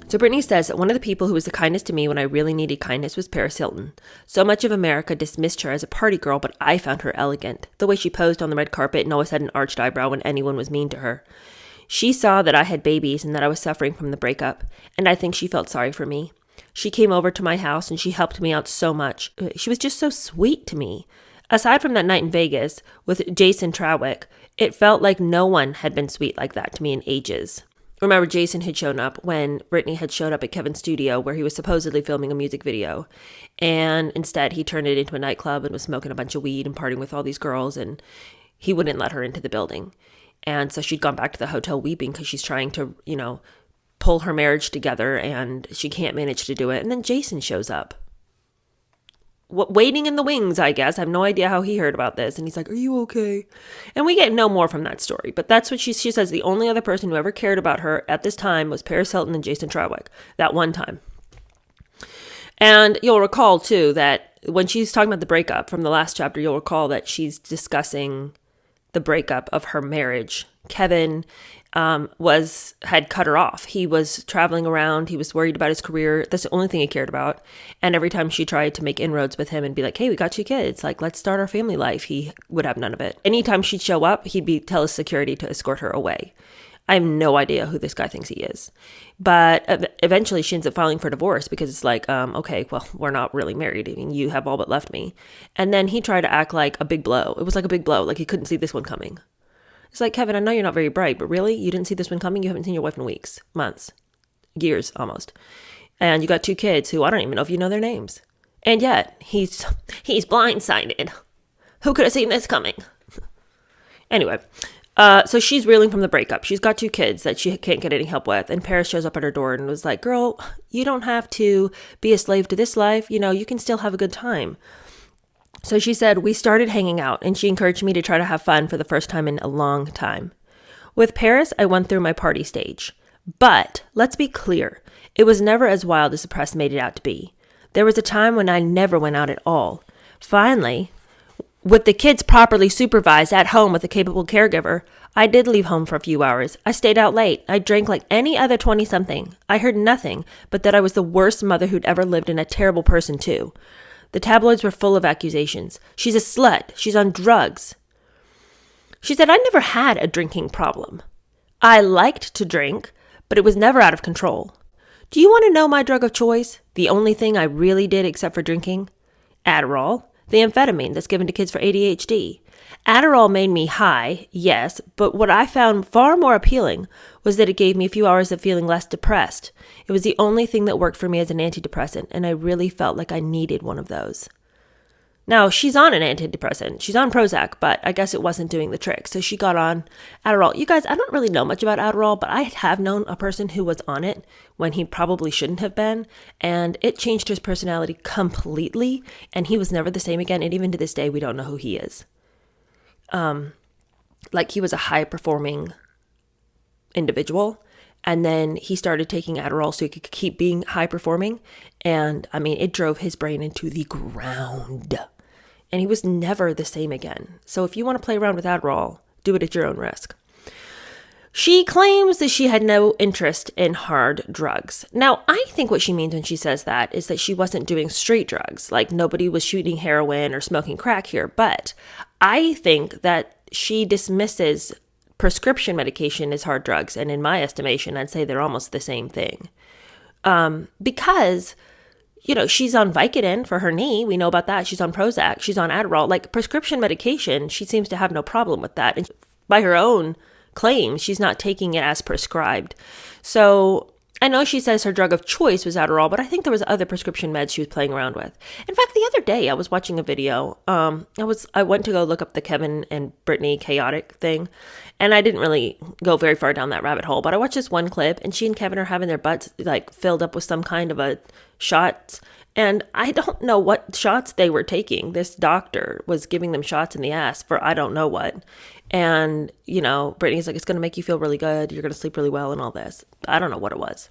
So Britney says that one of the people who was the kindest to me when I really needed kindness was Paris Hilton. So much of America dismissed her as a party girl, but I found her elegant. The way she posed on the red carpet and always had an arched eyebrow when anyone was mean to her. She saw that I had babies and that I was suffering from the breakup, and I think she felt sorry for me. She came over to my house and she helped me out so much. She was just so sweet to me. Aside from that night in Vegas with Jason Trawick, it felt like no one had been sweet like that to me in ages. Remember, Jason had shown up when Britney had showed up at Kevin's studio where he was supposedly filming a music video. And instead, he turned it into a nightclub and was smoking a bunch of weed and partying with all these girls. And he wouldn't let her into the building. And so she'd gone back to the hotel weeping because she's trying to, pull her marriage together and she can't manage to do it. And then Jason shows up. Waiting in the wings, I guess. I have no idea how he heard about this. And he's like, are you okay? And we get no more from that story. But that's what she says. The only other person who ever cared about her at this time was Paris Hilton and Jason Trawick. That one time. And you'll recall, too, that when she's talking about the breakup from the last chapter, you'll recall that she's discussing the breakup of her marriage. Kevin had cut her off. He was traveling around. He was worried about his career. That's the only thing he cared about. And every time she tried to make inroads with him and be like, hey, we got 2 kids. Like, let's start our family life. He would have none of it. Anytime she'd show up, he'd tell his security to escort her away. I have no idea who this guy thinks he is. But eventually she ends up filing for divorce because it's like, okay, well, we're not really married. I mean, you have all but left me. And then he tried to act like a big blow. It was like a big blow. Like he couldn't see this one coming. It's like, Kevin, I know you're not very bright, but really? You didn't see this one coming? You haven't seen your wife in weeks, months, years almost. And you got 2 kids who I don't even know if you know their names. And yet, he's blindsided. Who could have seen this coming? Anyway, so she's reeling from the breakup. She's got 2 kids that she can't get any help with. And Paris shows up at her door and was like, girl, you don't have to be a slave to this life. You can still have a good time. So she said, we started hanging out and she encouraged me to try to have fun for the first time in a long time. With Paris, I went through my party stage. But let's be clear, it was never as wild as the press made it out to be. There was a time when I never went out at all. Finally, with the kids properly supervised at home with a capable caregiver, I did leave home for a few hours. I stayed out late. I drank like any other 20-something. I heard nothing but that I was the worst mother who'd ever lived and a terrible person too. The tabloids were full of accusations. She's a slut. She's on drugs. She said, I never had a drinking problem. I liked to drink, but it was never out of control. Do you want to know my drug of choice? The only thing I really did except for drinking? Adderall, the amphetamine that's given to kids for ADHD. Adderall made me high, yes, but what I found far more appealing was that it gave me a few hours of feeling less depressed. It was the only thing that worked for me as an antidepressant, and I really felt like I needed one of those. Now, she's on an antidepressant. She's on Prozac, but I guess it wasn't doing the trick, so she got on Adderall. You guys, I don't really know much about Adderall, but I have known a person who was on it when he probably shouldn't have been, and it changed his personality completely, and he was never the same again, and even to this day, we don't know who he is. Like he was a high-performing individual, and then he started taking Adderall so he could keep being high-performing, and I mean, it drove his brain into the ground, and he was never the same again. So if you want to play around with Adderall, do it at your own risk. She claims that she had no interest in hard drugs. Now, I think what she means when she says that is that she wasn't doing street drugs, like nobody was shooting heroin or smoking crack here, but I think that she dismisses prescription medication as hard drugs, and in my estimation, I'd say they're almost the same thing. Because, she's on Vicodin for her knee. We know about that. She's on Prozac. She's on Adderall. Like prescription medication, she seems to have no problem with that. And by her own claim, she's not taking it as prescribed. So I know she says her drug of choice was Adderall, but I think there was other prescription meds she was playing around with. In fact, the other day I was watching a video. I went to go look up the Kevin and Britney chaotic thing, and I didn't really go very far down that rabbit hole. But I watched this one clip, and she and Kevin are having their butts like filled up with some kind of a shot. And I don't know what shots they were taking. This doctor was giving them shots in the ass for I don't know what. And, Brittany's like, it's going to make you feel really good. You're going to sleep really well and all this. I don't know what it was.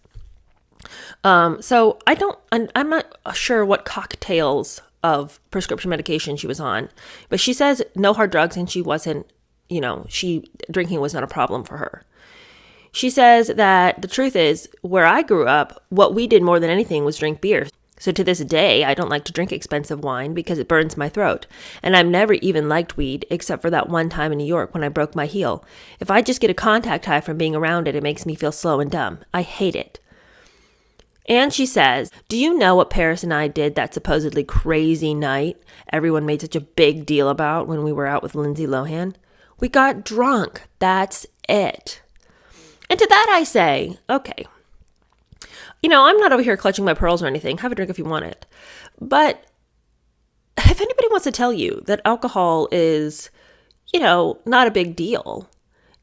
So I'm not sure what cocktails of prescription medication she was on, but she says no hard drugs and she wasn't, drinking was not a problem for her. She says that the truth is, where I grew up, what we did more than anything was drink beer. So to this day, I don't like to drink expensive wine because it burns my throat. And I've never even liked weed except for that one time in New York when I broke my heel. If I just get a contact high from being around it, it makes me feel slow and dumb. I hate it. And she says, do you know what Paris and I did that supposedly crazy night everyone made such a big deal about when we were out with Lindsay Lohan? We got drunk. That's it. And to that I say, okay, I'm not over here clutching my pearls or anything. Have a drink if you want it. But if anybody wants to tell you that alcohol is, not a big deal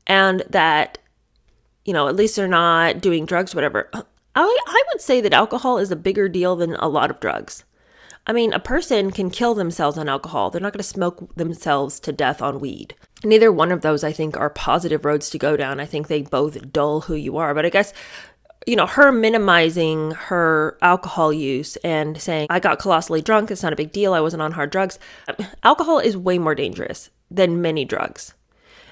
and that, at least they're not doing drugs or whatever, I would say that alcohol is a bigger deal than a lot of drugs. I mean, a person can kill themselves on alcohol. They're not going to smoke themselves to death on weed. Neither one of those, I think, are positive roads to go down. I think they both dull who you are. But I guess, her minimizing her alcohol use and saying, I got colossally drunk, it's not a big deal, I wasn't on hard drugs. Alcohol is way more dangerous than many drugs.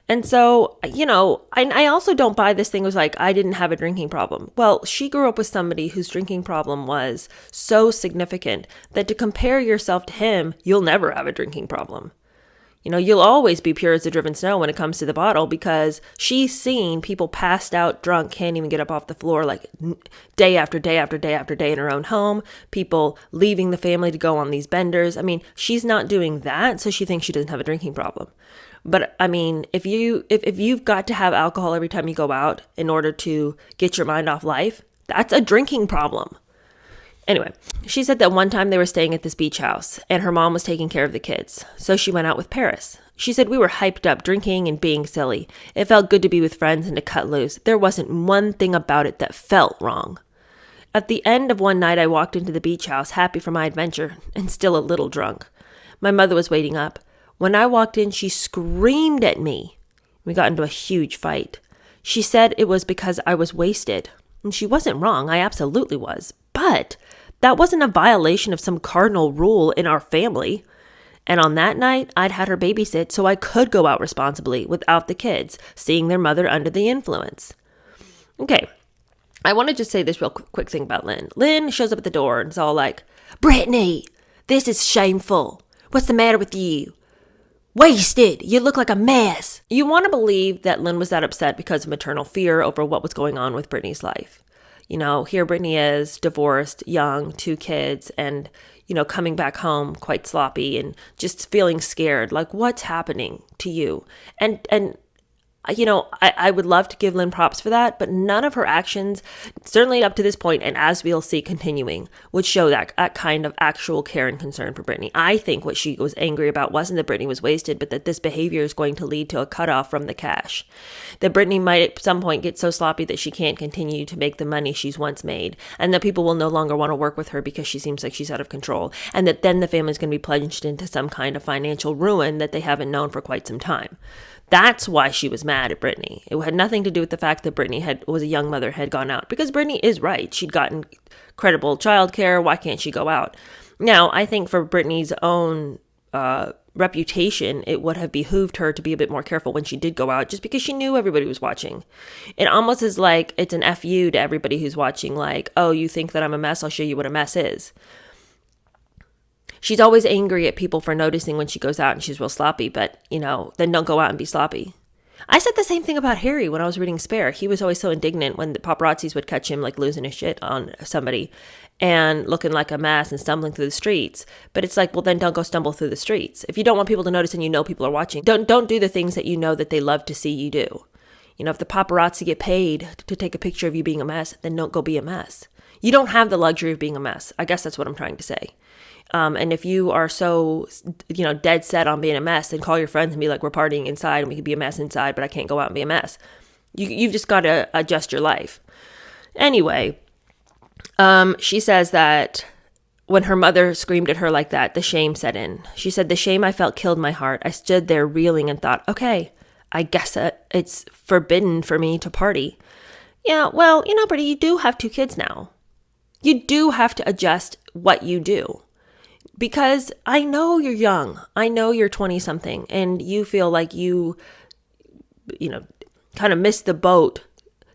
And so, I also don't buy this thing was like, I didn't have a drinking problem. Well, she grew up with somebody whose drinking problem was so significant that to compare yourself to him, you'll never have a drinking problem. You'll always be pure as the driven snow when it comes to the bottle because she's seen people passed out drunk, can't even get up off the floor like day after day after day after day in her own home, people leaving the family to go on these benders. I mean, she's not doing that, so she thinks she doesn't have a drinking problem. But I mean, if you've got to have alcohol every time you go out in order to get your mind off life, that's a drinking problem. Anyway, she said that one time they were staying at this beach house and her mom was taking care of the kids. So she went out with Paris. She said we were hyped up drinking and being silly. It felt good to be with friends and to cut loose. There wasn't one thing about it that felt wrong. At the end of one night, I walked into the beach house, happy for my adventure and still a little drunk. My mother was waiting up. When I walked in, she screamed at me. We got into a huge fight. She said it was because I was wasted. And she wasn't wrong. I absolutely was. But that wasn't a violation of some cardinal rule in our family. And on that night, I'd had her babysit so I could go out responsibly without the kids seeing their mother under the influence. Okay, I want to just say this real quick thing about Lynn. Lynn shows up at the door and is all like, Britney, this is shameful. What's the matter with you? Wasted. You look like a mess. You want to believe that Lynn was that upset because of maternal fear over what was going on with Britney's life. Here Britney is divorced, young, 2 kids, and, coming back home quite sloppy and just feeling scared. Like, what's happening to you? And I would love to give Lynn props for that, but none of her actions, certainly up to this point, and as we'll see continuing, would show that kind of actual care and concern for Britney. I think what she was angry about wasn't that Britney was wasted, but that this behavior is going to lead to a cutoff from the cash. That Britney might at some point get so sloppy that she can't continue to make the money she's once made, and that people will no longer want to work with her because she seems like she's out of control, and that then the family's going to be plunged into some kind of financial ruin that they haven't known for quite some time. That's why she was mad at Britney. It had nothing to do with the fact that Britney was a young mother, had gone out. Because Britney is right. She'd gotten credible childcare. Why can't she go out? Now, I think for Britney's own reputation, it would have behooved her to be a bit more careful when she did go out, just because she knew everybody was watching. It almost is like it's an F you to everybody who's watching, like, oh, you think that I'm a mess? I'll show you what a mess is. She's always angry at people for noticing when she goes out and she's real sloppy, but, then don't go out and be sloppy. I said the same thing about Harry when I was reading Spare. He was always so indignant when the paparazzis would catch him like losing his shit on somebody and looking like a mess and stumbling through the streets. But it's like, well, then don't go stumble through the streets. If you don't want people to notice and people are watching, don't do the things that that they love to see you do. If the paparazzi get paid to take a picture of you being a mess, then don't go be a mess. You don't have the luxury of being a mess. I guess that's what I'm trying to say. And if you are so, dead set on being a mess, then call your friends and be like, we're partying inside and we could be a mess inside, but I can't go out and be a mess. You've just got to adjust your life. Anyway, she says that when her mother screamed at her like that, the shame set in. She said, the shame I felt killed my heart. I stood there reeling and thought, okay, I guess it's forbidden for me to party. Yeah, well, Brittany, you do have 2 kids now. You do have to adjust what you do. Because I know you're young. I know you're 20-something and you feel like you kind of missed the boat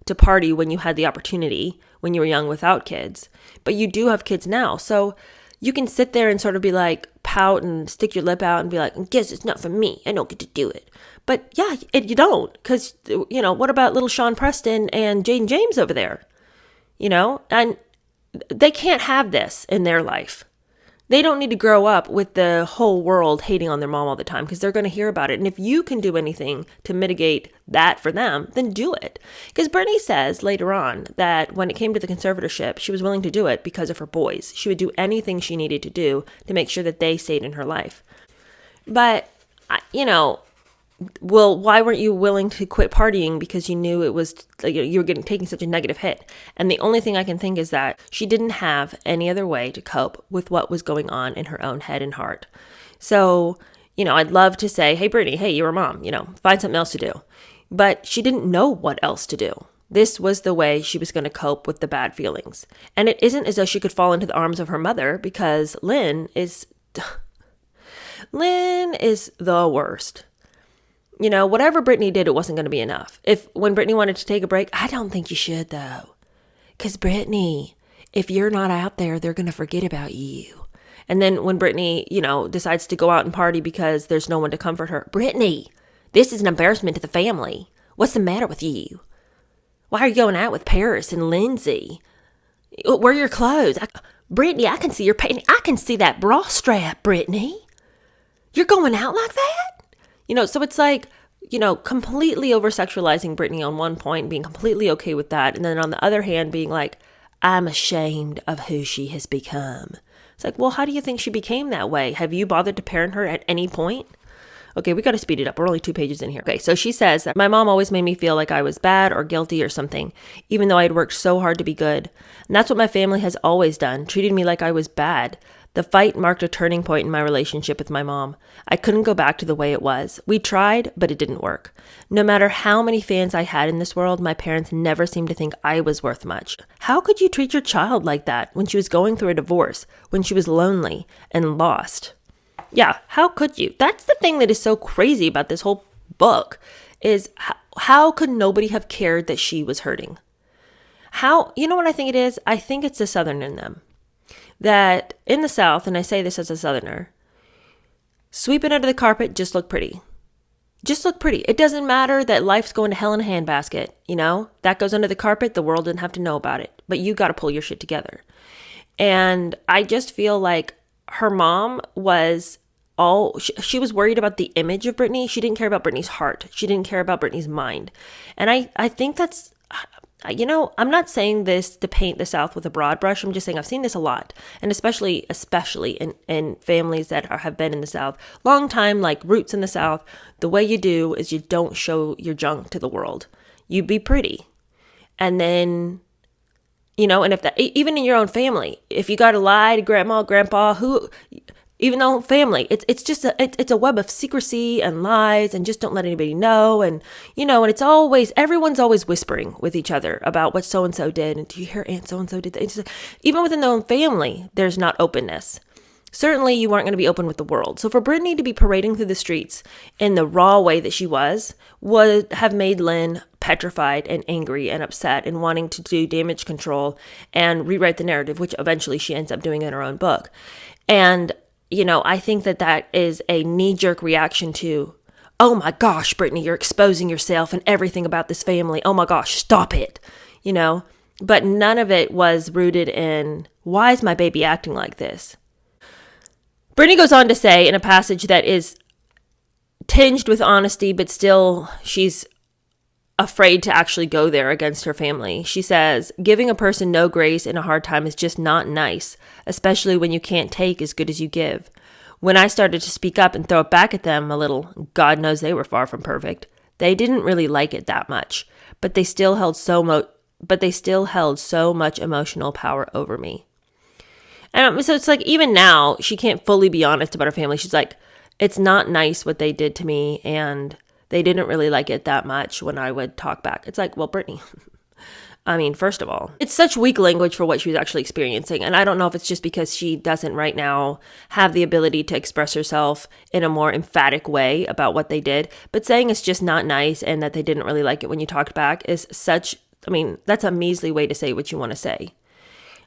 to party when you had the opportunity when you were young without kids, but you do have kids now. So you can sit there and sort of be like, pout and stick your lip out and be like, I guess it's not for me. I don't get to do it. But yeah, you don't. Because, what about little Sean Preston and Jane James over there? And they can't have this in their life. They don't need to grow up with the whole world hating on their mom all the time because they're going to hear about it. And if you can do anything to mitigate that for them, then do it. Because Britney says later on that when it came to the conservatorship, she was willing to do it because of her boys. She would do anything she needed to do to make sure that they stayed in her life. But, well, why weren't you willing to quit partying because you knew it was you were taking such a negative hit? And the only thing I can think is that she didn't have any other way to cope with what was going on in her own head and heart. So, I'd love to say, hey, Brittany, hey, you're a mom, find something else to do. But she didn't know what else to do. This was the way she was going to cope with the bad feelings. And it isn't as though she could fall into the arms of her mother because Lynn is the worst. Whatever Britney did, it wasn't going to be enough. When Britney wanted to take a break, I don't think you should though. Because Britney, if you're not out there, they're going to forget about you. And then when Britney, decides to go out and party because there's no one to comfort her. Britney, this is an embarrassment to the family. What's the matter with you? Why are you going out with Paris and Lindsay? Where are your clothes? Britney, I can see your painting. I can see that bra strap, Britney. You're going out like that? So it's like, completely over-sexualizing Britney on one point, being completely okay with that. And then on the other hand, being like, I'm ashamed of who she has become. It's like, well, how do you think she became that way? Have you bothered to parent her at any point? Okay, we got to speed it up. We're only 2 pages in here. Okay, so she says that my mom always made me feel like I was bad or guilty or something, even though I had worked so hard to be good. And that's what my family has always done, treated me like I was bad. The fight marked a turning point in my relationship with my mom. I couldn't go back to the way it was. We tried, but it didn't work. No matter how many fans I had in this world, my parents never seemed to think I was worth much. How could you treat your child like that when she was going through a divorce, when she was lonely and lost? Yeah, how could you? That's the thing that is so crazy about this whole book is how could nobody have cared that she was hurting? What I think it is? I think it's the Southern in them. That in the South, and I say this as a Southerner, sweep it under the carpet, just look pretty. Just look pretty. It doesn't matter that life's going to hell in a handbasket, that goes under the carpet, the world didn't have to know about it, but you got to pull your shit together. And I just feel like her mom was she was worried about the image of Britney. She didn't care about Britney's heart. She didn't care about Britney's mind. And I think that's, I'm not saying this to paint the South with a broad brush. I'm just saying I've seen this a lot. And especially in families that have been in the South. Long time, like roots in the South, the way you do is you don't show your junk to the world. You be pretty. And then, and if that, even in your own family, if you got to lie to grandma, grandpa, even though family, it's just it's a web of secrecy and lies and just don't let anybody know. And, and it's always, everyone's always whispering with each other about what so-and-so did. And do you hear Aunt so-and-so did that? It's just, even within their own family, there's not openness. Certainly you weren't going to be open with the world. So for Britney to be parading through the streets in the raw way that she would have made Lynn petrified and angry and upset and wanting to do damage control and rewrite the narrative, which eventually she ends up doing in her own book. And I think that is a knee-jerk reaction to, oh my gosh, Britney, you're exposing yourself and everything about this family. Oh my gosh, stop it. But none of it was rooted in, why is my baby acting like this? Britney goes on to say in a passage that is tinged with honesty, but still she's afraid to actually go there against her family. She says, giving a person no grace in a hard time is just not nice, especially when you can't take as good as you give. When I started to speak up and throw it back at them a little, God knows they were far from perfect, they didn't really like it that much, but they still held so much emotional power over me. And so it's like, even now, she can't fully be honest about her family. She's like, it's not nice what they did to me, and they didn't really like it that much when I would talk back. It's like, well, Britney, first of all, it's such weak language for what she was actually experiencing. And I don't know if it's just because she doesn't right now have the ability to express herself in a more emphatic way about what they did. But saying it's just not nice and that they didn't really like it when you talked back is such that's a measly way to say what you want to say.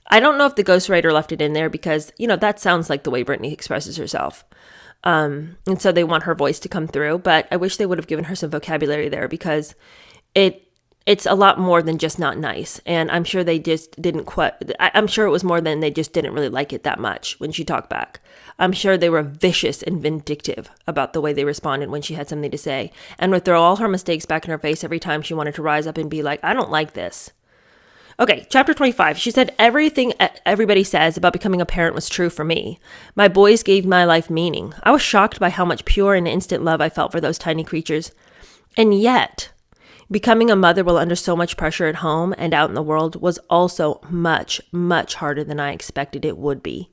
I don't know if the ghostwriter left it in there because, that sounds like the way Britney expresses herself. And so they want her voice to come through, but I wish they would have given her some vocabulary there because it's a lot more than just not nice. And I'm sure they just didn't I'm sure it was more than they just didn't really like it that much when she talked back. I'm sure they were vicious and vindictive about the way they responded when she had something to say and would throw all her mistakes back in her face every time she wanted to rise up and be like, I don't like this. Okay, chapter 25. She said, everything everybody says about becoming a parent was true for me. My boys gave my life meaning. I was shocked by how much pure and instant love I felt for those tiny creatures. And yet, becoming a mother while under so much pressure at home and out in the world was also much, much harder than I expected it would be.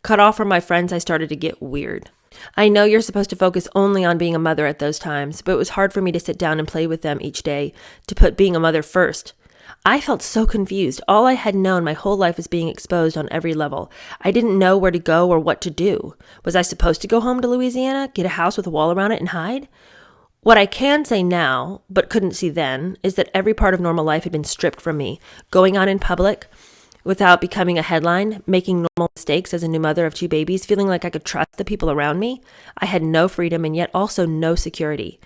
Cut off from my friends, I started to get weird. I know you're supposed to focus only on being a mother at those times, but it was hard for me to sit down and play with them each day, to put being a mother first. I felt so confused. All I had known my whole life was being exposed on every level. I didn't know where to go or what to do. Was I supposed to go home to Louisiana, get a house with a wall around it, and hide? What I can say now, but couldn't see then, is that every part of normal life had been stripped from me. Going out in public without becoming a headline, making normal mistakes as a new mother of 2 babies, feeling like I could trust the people around me. I had no freedom and yet also no security.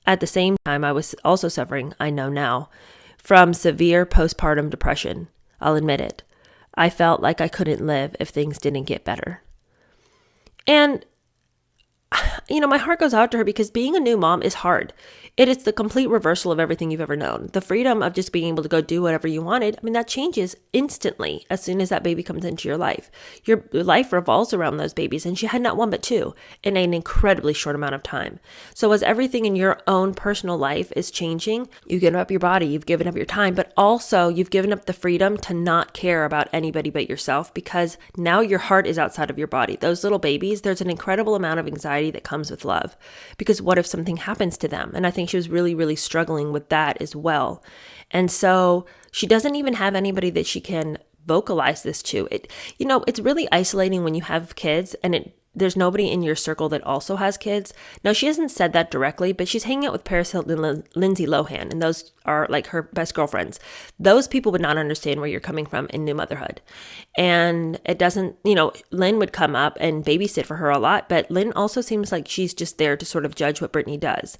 At the same time, I was also suffering, I know now, from severe postpartum depression. I'll admit it. I felt like I couldn't live if things didn't get better. And my heart goes out to her because being a new mom is hard. It is the complete reversal of everything you've ever known. The freedom of just being able to go do whatever you wanted, that changes instantly as soon as that baby comes into your life. Your life revolves around those babies, and she had not 1 but 2 in an incredibly short amount of time. So as everything in your own personal life is changing, you've given up your body, you've given up your time, but also you've given up the freedom to not care about anybody but yourself because now your heart is outside of your body. Those little babies, there's an incredible amount of anxiety that comes with love because what if something happens to them? And I think she was really, really struggling with that as well. And so she doesn't even have anybody that she can vocalize this to. It's really isolating when you have kids and there's nobody in your circle that also has kids. Now, she hasn't said that directly, but she's hanging out with Paris Hilton and Lindsay Lohan, and those are like her best girlfriends. Those people would not understand where you're coming from in new motherhood. And it doesn't, Lynn would come up and babysit for her a lot, but Lynn also seems like she's just there to sort of judge what Britney does.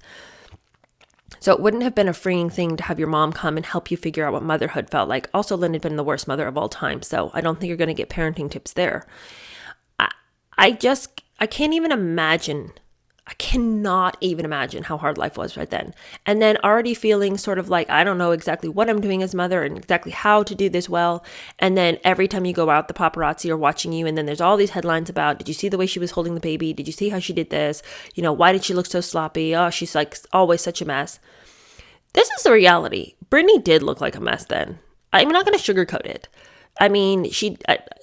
So it wouldn't have been a freeing thing to have your mom come and help you figure out what motherhood felt like. Also, Lynn had been the worst mother of all time, so I don't think you're going to get parenting tips there. I can't even imagine. I cannot even imagine how hard life was right then. And then already feeling sort of like, I don't know exactly what I'm doing as mother and exactly how to do this well. And then every time you go out, the paparazzi are watching you. And then there's all these headlines about, did you see the way she was holding the baby? Did you see how she did this? Why did she look so sloppy? Oh, she's like always such a mess. This is the reality. Britney did look like a mess then. I'm not going to sugarcoat it. She,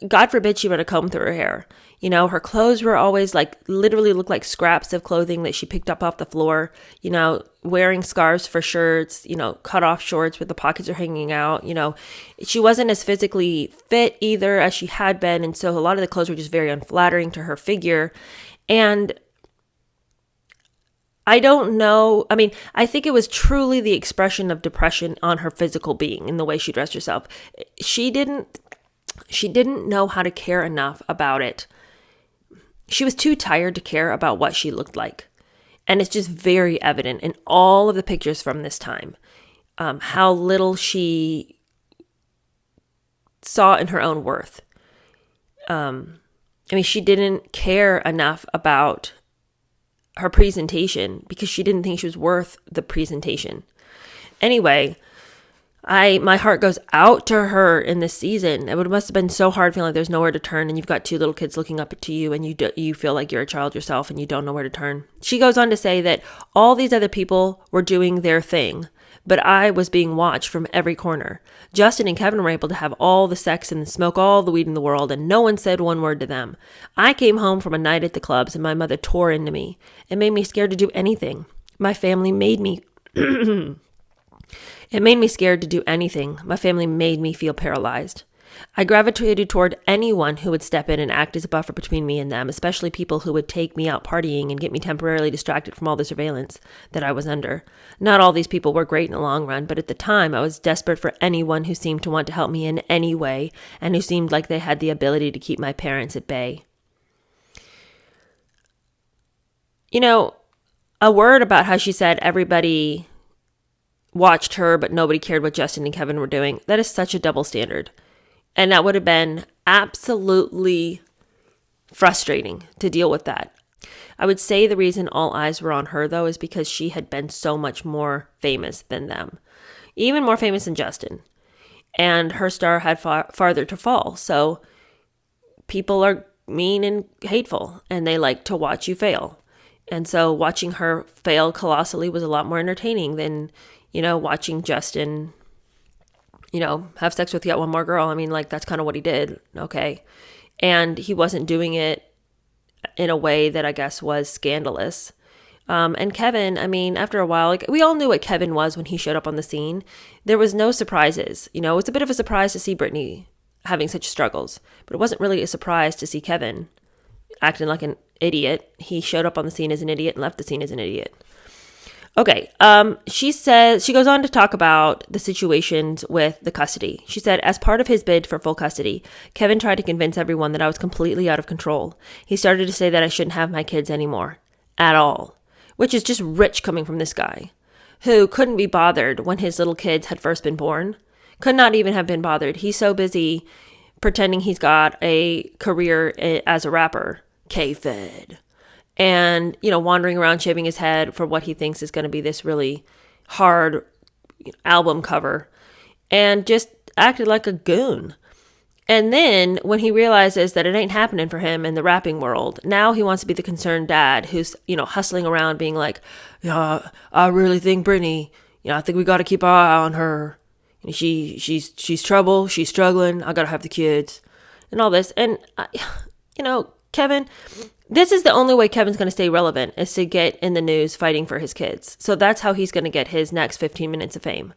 God forbid she run a comb through her hair. Her clothes were always literally looked like scraps of clothing that she picked up off the floor, wearing scarves for shirts, cut off shorts where the pockets are hanging out. She wasn't as physically fit either as she had been. And so a lot of the clothes were just very unflattering to her figure. And I don't know. I think it was truly the expression of depression on her physical being in the way she dressed herself. She didn't know how to care enough about it. She was too tired to care about what she looked like. And it's just very evident in all of the pictures from this time, how little she saw in her own worth. She didn't care enough about her presentation because she didn't think she was worth the presentation. Anyway, my heart goes out to her in this season. It must have been so hard feeling like there's nowhere to turn and you've got 2 little kids looking up to you and you feel like you're a child yourself and you don't know where to turn. She goes on to say that all these other people were doing their thing, but I was being watched from every corner. Justin and Kevin were able to have all the sex and smoke all the weed in the world and no one said one word to them. I came home from a night at the clubs and my mother tore into me. It made me scared to do anything. My family made me... It made me scared to do anything. My family made me feel paralyzed. I gravitated toward anyone who would step in and act as a buffer between me and them, especially people who would take me out partying and get me temporarily distracted from all the surveillance that I was under. Not all these people were great in the long run, but at the time I was desperate for anyone who seemed to want to help me in any way and who seemed like they had the ability to keep my parents at bay. You know, a word about how she said everybody watched her, but nobody cared what Justin and Kevin were doing. That is such a double standard. And that would have been absolutely frustrating to deal with that. I would say the reason all eyes were on her, though, is because she had been so much more famous than them. Even more famous than Justin. And her star had farther to fall. So people are mean and hateful, and they like to watch you fail. And so watching her fail colossally was a lot more entertaining than, watching Justin, have sex with yet one more girl. I mean, like, that's kind of what he did. Okay. And he wasn't doing it in a way that I guess was scandalous. And Kevin, I mean, after a while, we all knew what Kevin was when he showed up on the scene. There was no surprises. It's a bit of a surprise to see Britney having such struggles, but it wasn't really a surprise to see Kevin acting like an idiot. He showed up on the scene as an idiot and left the scene as an idiot. Okay, she goes on to talk about the situations with the custody. She said, as part of his bid for full custody, Kevin tried to convince everyone that I was completely out of control. He started to say that I shouldn't have my kids anymore. At all. Which is just rich coming from this guy, who couldn't be bothered when his little kids had first been born. Could not even have been bothered. He's so busy pretending he's got a career as a rapper. K-Fed. And, wandering around shaving his head for what he thinks is going to be this really hard album cover, and just acted like a goon. And then when he realizes that it ain't happening for him in the rapping world, now he wants to be the concerned dad who's, hustling around being like, yeah, I really think Britney, I think we got to keep our eye on her. She's trouble. She's struggling. I got to have the kids and all this. And, Kevin, this is the only way Kevin's going to stay relevant, is to get in the news fighting for his kids. So that's how he's going to get his next 15 minutes of fame.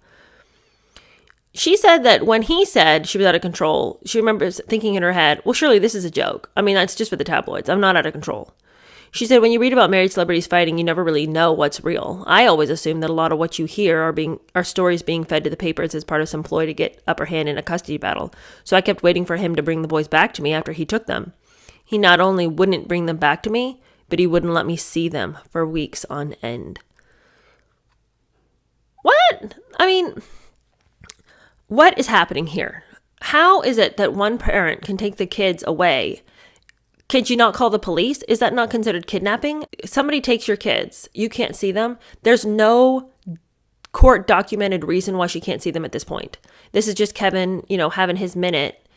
She said that when he said she was out of control, she remembers thinking in her head, well, surely this is a joke. I mean, that's just for the tabloids. I'm not out of control. She said, when you read about married celebrities fighting, you never really know what's real. I always assume that a lot of what you hear are stories being fed to the papers as part of some ploy to get upper hand in a custody battle. So I kept waiting for him to bring the boys back to me after he took them. He not only wouldn't bring them back to me, but he wouldn't let me see them for weeks on end. What? I mean, what is happening here? How is it that one parent can take the kids away? Could you not call the police? Is that not considered kidnapping? Somebody takes your kids. You can't see them. There's no court documented reason why she can't see them at this point. This is just Kevin, having his minute,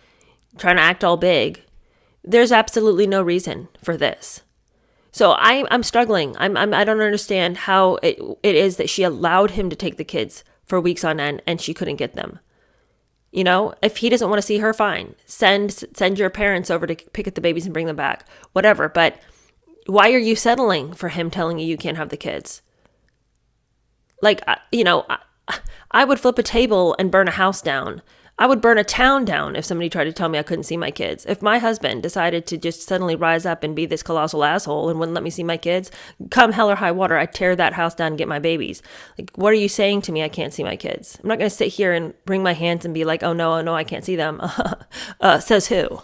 trying to act all big. There's absolutely no reason for this. So I'm struggling. I don't understand how it is that she allowed him to take the kids for weeks on end and she couldn't get them. If he doesn't want to see her, fine. Send your parents over to pick up the babies and bring them back. Whatever. But why are you settling for him telling you can't have the kids? Like, I would flip a table and burn a house down. I would burn a town down if somebody tried to tell me I couldn't see my kids. If my husband decided to just suddenly rise up and be this colossal asshole and wouldn't let me see my kids, come hell or high water, I'd tear that house down and get my babies. Like, what are you saying to me? I can't see my kids. I'm not going to sit here and wring my hands and be like, oh no, I can't see them. Says who?